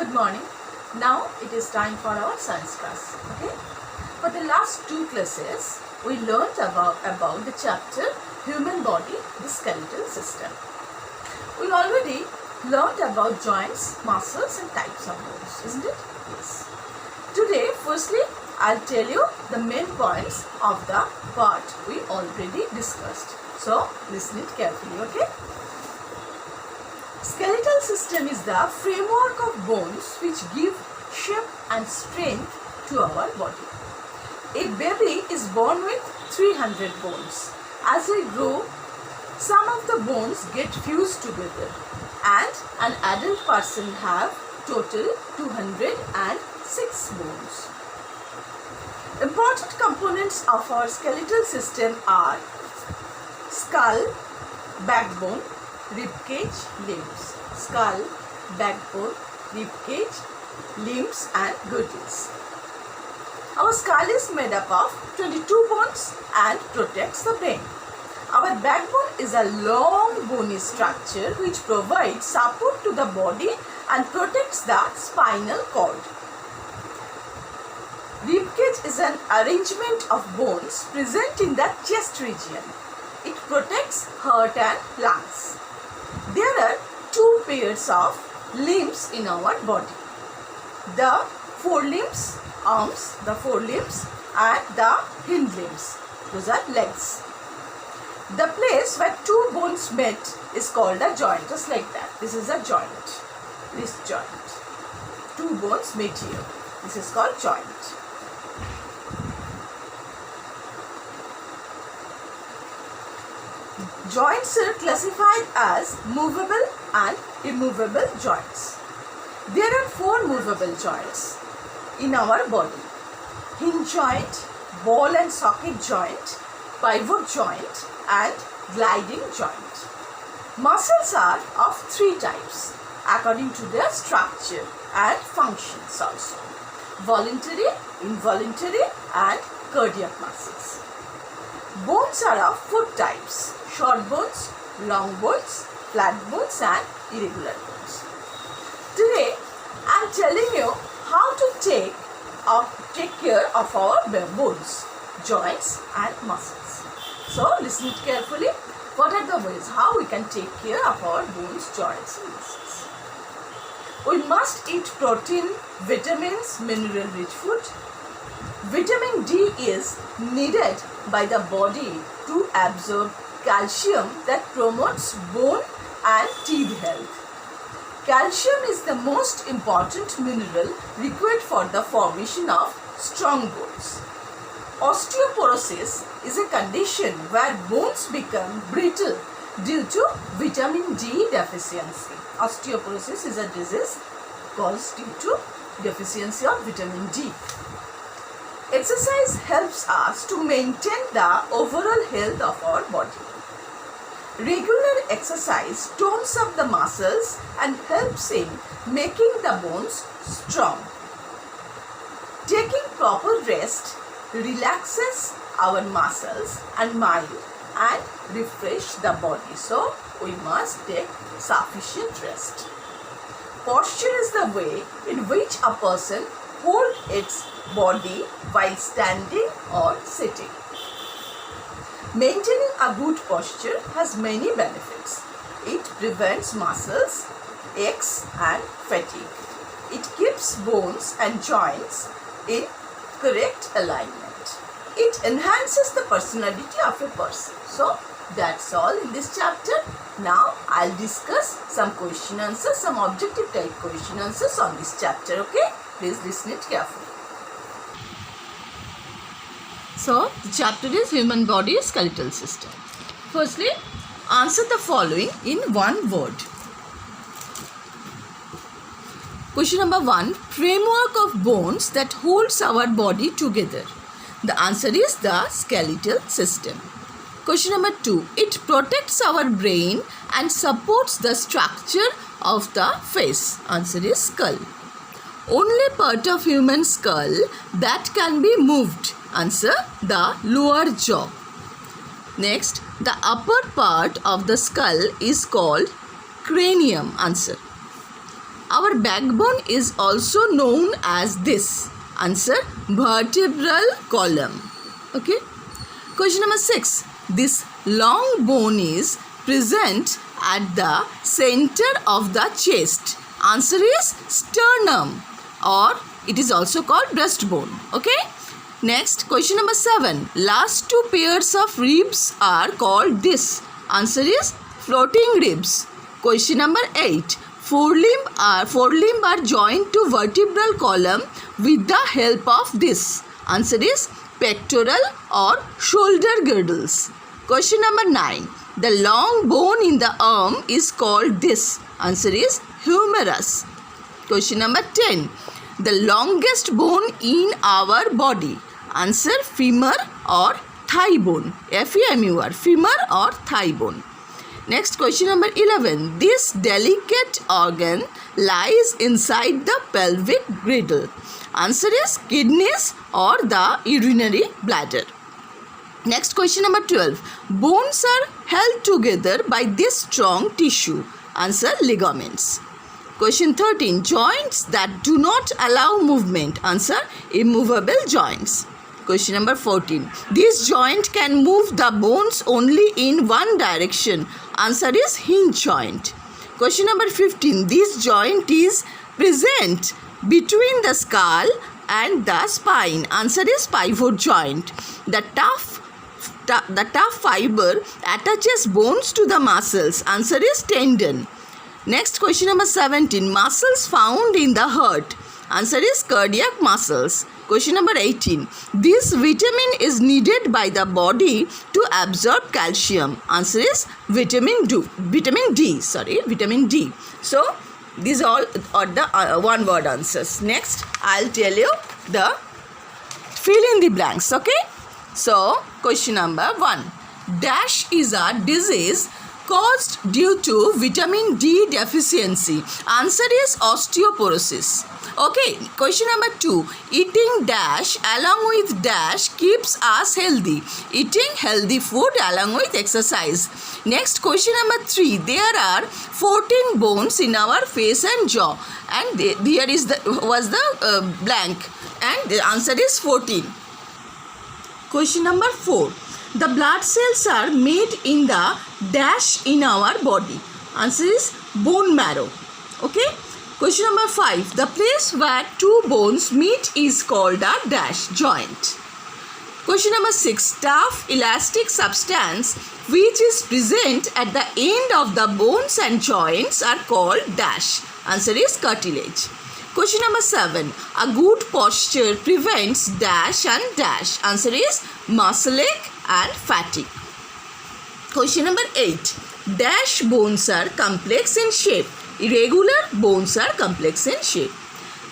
Good morning. Now it is time for our science class. Okay. For the last two classes, we learned about the chapter Human Body, the Skeletal System. We already learned about joints, muscles and types of bones, isn't it? Yes. Today, firstly, I'll tell you the main points of the part we already discussed. So, listen it carefully, okay? Skeletal system is the framework of bones which give shape and strength to our body. A baby is born with 300 bones. As we grow, some of the bones get fused together and an adult person have total 206 bones. Important components of our skeletal system are skull, backbone, rib cage, limbs. Skull, backbone, rib cage, limbs and girdles. Our skull is made up of 22 bones and protects the brain. Our backbone is a long bony structure which provides support to the body and protects the spinal cord. Rib cage is an arrangement of bones present in the chest region. It protects heart and lungs. There are two pairs of limbs in our body. The forelimbs, arms, the forelimbs and the hind limbs. Those are legs. The place where two bones meet is called a joint, just like that. This is a joint. This joint. Two bones meet here. This is called joint. Joints are classified as movable and immovable joints. There are four movable joints in our body: hinge joint, ball and socket joint, pivot joint and gliding joint. Muscles are of three types according to their structure and functions also: voluntary, involuntary and cardiac muscles. Bones are of four types: short bones, long bones, flat bones and irregular bones. Today I am telling you how to take care of our bones, joints and muscles. So listen it carefully. What are the ways how we can take care of our bones, joints and muscles? We must eat protein, vitamins, mineral-rich food. Vitamin D is needed by the body to absorb calcium that promotes bone and teeth health. Calcium is the most important mineral required for the formation of strong bones. Osteoporosis is a condition where bones become brittle due to vitamin D deficiency. Osteoporosis is a disease caused due to deficiency of vitamin D. Exercise helps us to maintain the overall health of our body. Regular exercise tones up the muscles and helps in making the bones strong. Taking proper rest relaxes our muscles and mind and refresh the body. So we must take sufficient rest. Posture is the way in which a person holds its body while standing or sitting. Maintaining a good posture has many benefits. It prevents muscles aches and fatigue. It keeps bones and joints in correct alignment. It enhances the personality of a person. So that's all in this chapter. Now I'll discuss some question answers, some objective type question answers on this chapter. Okay? Please listen it carefully. So, the chapter is Human Body Skeletal System. Firstly, answer the following in one word. Question number 1. Framework of bones that holds our body together. The answer is the skeletal system. Question number 2. It protects our brain and supports the structure of the face. Answer is skull. Only part of human skull that can be moved. Answer, the lower jaw. Next, the upper part of the skull is called cranium. Answer. our backbone is also known as this? Answer, vertebral column. Okay. Question number 6. This long bone is present at the center of the chest. Answer is sternum, or it is also called breastbone. Okay. Next, question number 7. Last two pairs of ribs are called this. Answer is floating ribs. Question number 8. Forelimb are joined to vertebral column with the help of this. Answer is pectoral or shoulder girdles. Question number 9. The long bone in the arm is called this. Answer is humerus. Question number 10. The longest bone in our body. Answer, femur or thigh bone. F-E-M-U-R, femur or thigh bone. Next, question number 11. This delicate organ lies inside the pelvic girdle. Answer is kidneys or the urinary bladder. Next, question number 12. Bones are held together by this strong tissue. Answer, ligaments. Question 13. Joints that do not allow movement. Answer, immovable joints. Question number 14. This joint can move the bones only in one direction. Answer is hinge joint. Question number 15. This joint is present between the skull and the spine. Answer is pivot joint. The tough fiber attaches bones to the muscles. Answer is tendon. Next, question number 17. Muscles found in the heart. Answer is cardiac muscles. Question number 18. This vitamin is needed by the body to absorb calcium. Answer is vitamin D. So, these all are the one word answers. Next, I'll tell you the fill in the blanks. Okay. So, question number 1. Dash is a disease caused due to vitamin D deficiency. Answer is osteoporosis. Okay, question number 2. Eating dash along with dash keeps us healthy. Eating healthy food along with exercise. Next, question number 3. There are 14 bones in our face and jaw, and there is the blank, and the answer is 14. Question number 4. The blood cells are made in the dash in our body. Answer is bone marrow. Okay. Question number 5. The place where two bones meet is called a dash joint. Question number 6. Tough elastic substance which is present at the end of the bones and joints are called dash. Answer is cartilage. Question number 7. A good posture prevents dash and dash. Answer is muscle ache and fatigue. Question number 8. Dash bones are complex in shape. Irregular bones are complex in shape.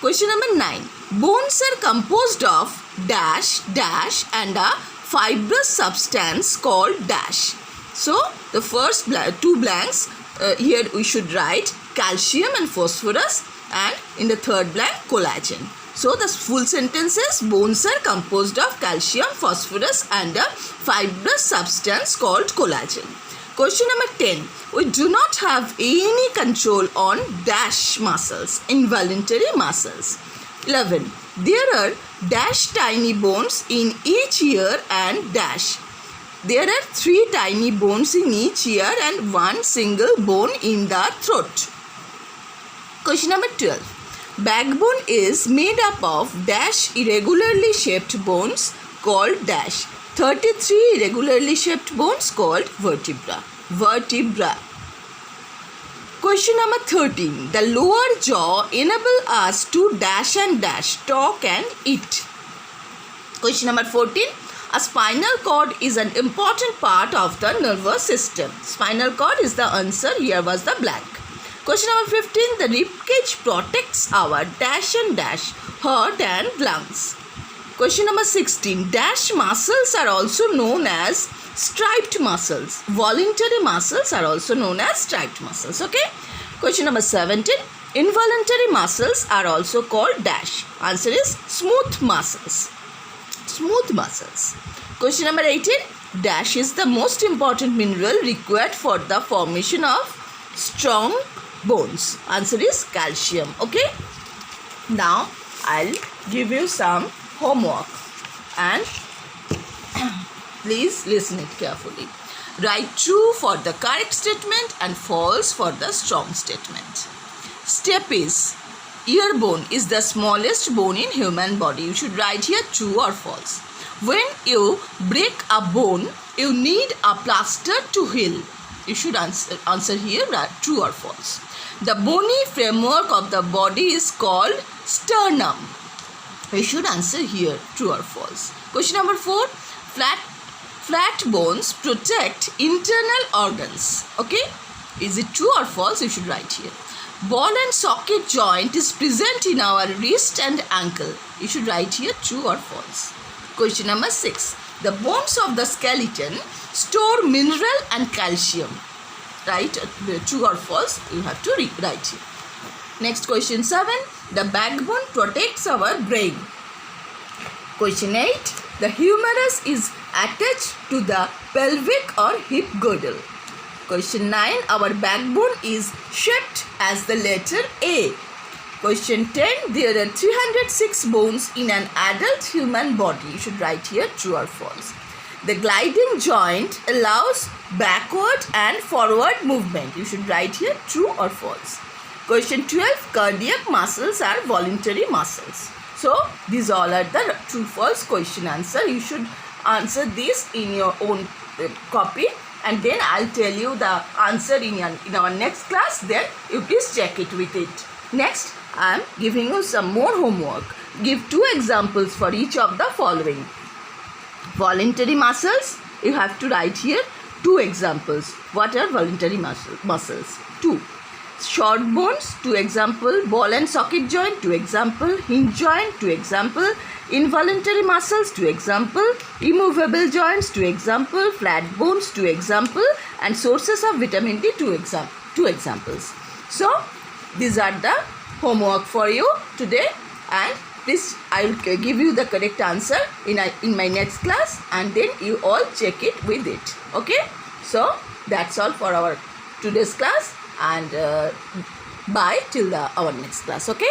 Question number 9. Bones are composed of dash, dash and a fibrous substance called dash. So, the first two blanks, here we should write calcium and phosphorus, and in the third blank collagen. So, the full sentence is bones are composed of calcium, phosphorus and a fibrous substance called collagen. Question number 10. We do not have any control on dash muscles, involuntary muscles. 11. There are dash tiny bones in each ear and dash. There are 3 tiny bones in each ear and 1 single bone in the throat. Question number 12. Backbone is made up of dash irregularly shaped bones called dash. 33 irregularly shaped bones called vertebra. Question number 13. The lower jaw enable us to dash and dash, talk and eat. Question number 14. A spinal cord is an important part of the nervous system. Spinal cord is the answer. Here was the blank. Question number 15. The ribcage protects our dash and dash, heart and lungs. Question number 16. Dash muscles are also known as striped muscles. Voluntary muscles are also known as striped muscles. Okay. Question number 17. Involuntary muscles are also called dash. Answer is smooth muscles. Smooth muscles. Question number 18. Dash is the most important mineral required for the formation of strong bones? Answer is calcium. Okay. Now I'll give you some homework and please listen it carefully. Write true for the correct statement and false for the strong statement. Step is, ear bone is the smallest bone in human body. You should write here true or false. When you break a bone, you need a plaster to heal. You should answer here true or false. The bony framework of the body is called sternum. You should answer here true or false. Question number 4. Flat bones protect internal organs. Okay? Is it true or false? You should write here. Ball and socket joint is present in our wrist and ankle. You should write here true or false. Question number 6. The bones of the skeleton store mineral and calcium. Right? True or false? You have to write here. Next, question 7. The backbone protects our brain. Question 8. The humerus is attached to the pelvic or hip girdle. Question 9. Our backbone is shaped as the letter A. Question 10. There are 306 bones in an adult human body. You should write here true or false. The gliding joint allows backward and forward movement. You should write here true or false. Question 12. Cardiac muscles are voluntary muscles. So these all are the true false question answer. You should answer this in your own copy, and then I'll tell you the answer in our next class. Then you please check it with it. Next, I am giving you some more homework. Give 2 examples for each of the following. Voluntary muscles, you have to write here 2 examples. What are voluntary muscles? 2. Short bones, 2 example. Ball and socket joint, 2 example. Hinge joint, 2 example. Involuntary muscles, 2 example. Immovable joints, 2 example. Flat bones, 2 example. And sources of vitamin D, 2 examples. So these are the homework for you today, and please I will give you the correct answer in my next class, and then you all check it with it. Okay, so that's all for our today's class, and bye till our next class. Okay.